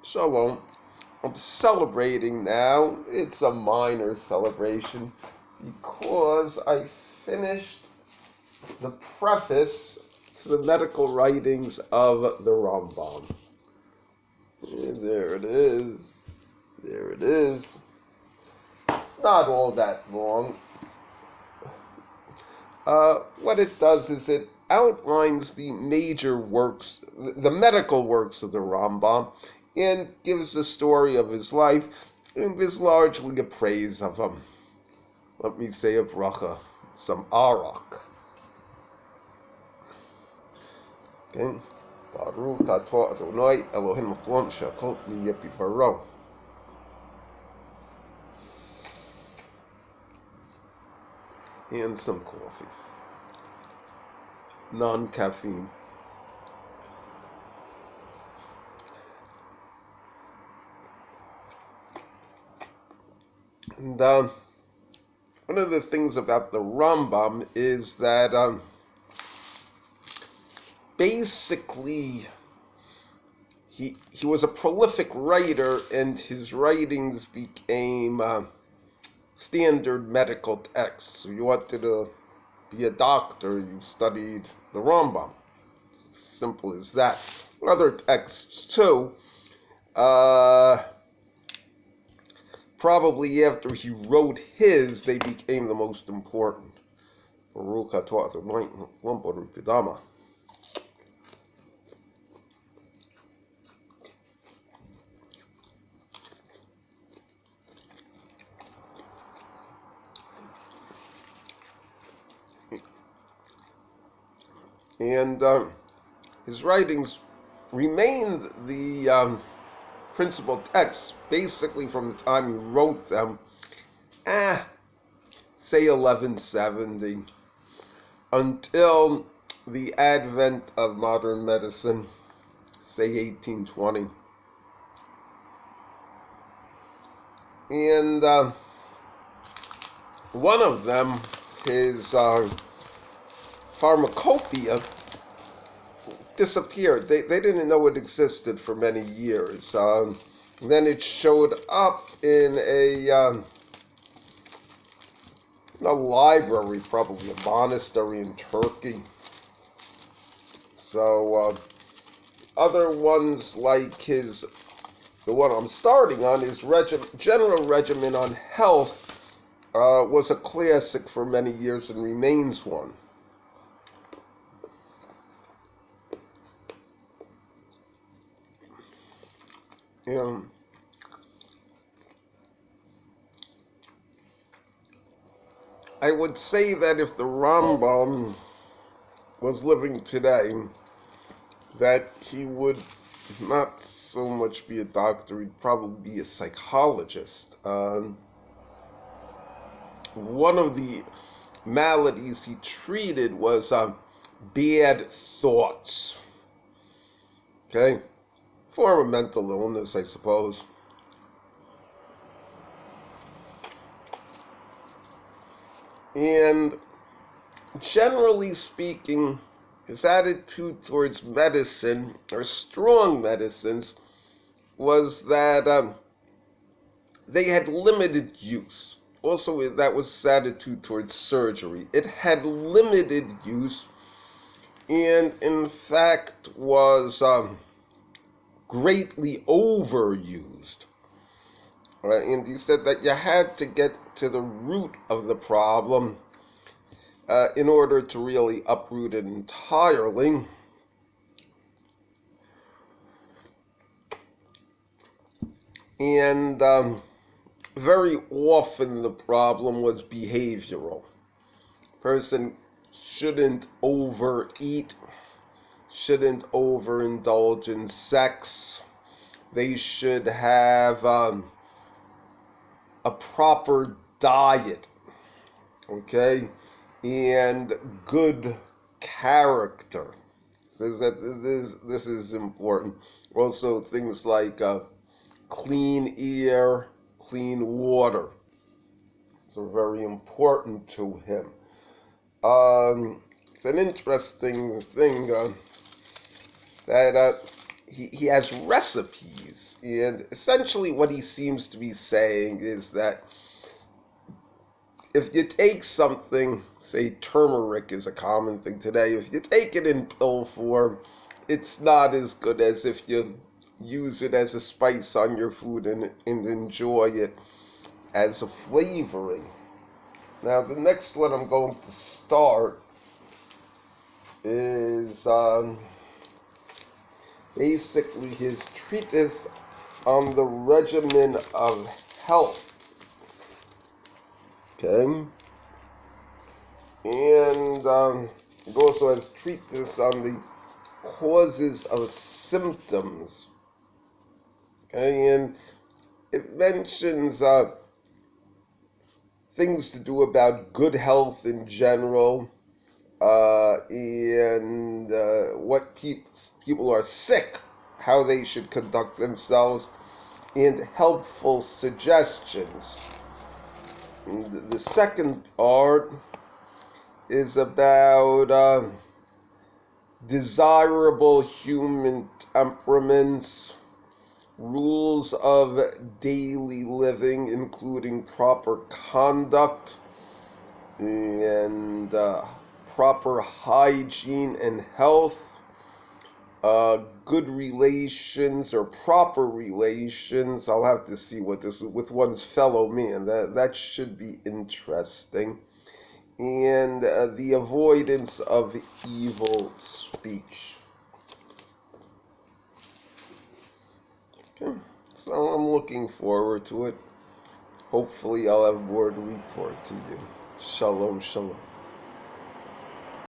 Shalom. I'm celebrating now. It's a minor celebration because I finished the preface to the medical writings of the Rambam. There it is. There it is. It's not all that long. What it does is it outlines the major works, the medical works of the Rambam, and gives the story of his life, and is largely a praise of him. Let me say a bracha, some arak. Okay. Baruch atah Adonai Elohim Melech shakol niyeh b'dvaro. And some coffee. Non-caffeine. And one of the things about the Rambam is that basically he was a prolific writer, and his writings became standard medical texts. So you wanted to be a doctor, you studied the Rambam. It's as simple as that. Other texts too. Probably after he wrote his, they became the most important. Baruch atah Adonai Baruch Pidama. And his writings remained the principal texts basically from the time he wrote them, say 1170, until the advent of modern medicine, say 1820. And one of them, his Pharmacopoeia, disappeared. They didn't know it existed for many years. Then it showed up in a library, probably a monastery in Turkey. So other ones like the one I'm starting on, his General Regimen on Health, was a classic for many years and remains one. I would say that if the Rambam was living today, that he would not so much be a doctor, he'd probably be a psychologist. One of the maladies he treated was bad thoughts. Okay? Form of mental illness, I suppose. And generally speaking, his attitude towards medicine, or strong medicines, was that they had limited use. Also, that was his attitude towards surgery. It had limited use, and in fact was greatly overused. Right? And he said that you had to get to the root of the problem in order to really uproot it entirely. And very often the problem was behavioral. Person shouldn't overeat, shouldn't overindulge in sex. They should have a proper diet, okay, and good character. Says that this is important. Also, things like clean air, clean water. So very important to him. It's an interesting thing that he has recipes And essentially what he seems to be saying is that if you take something, say turmeric is a common thing today, if you take it in pill form, it's not as good as if you use it as a spice on your food and enjoy it as a flavoring. Now, the next one I'm going to start is basically his treatise on the regimen of health. Okay? And it also has treatise on the causes of symptoms. Okay? And it mentions things to do about good health in general, and what people are sick, how they should conduct themselves, and helpful suggestions. And the second part is about desirable human temperaments, rules of daily living, including proper conduct and proper hygiene and health, good relations or proper relations. I'll have to see what this with one's fellow man. That should be interesting. And the avoidance of evil speech. Okay. So I'm looking forward to it. Hopefully I'll have more to report to you. Shalom, shalom.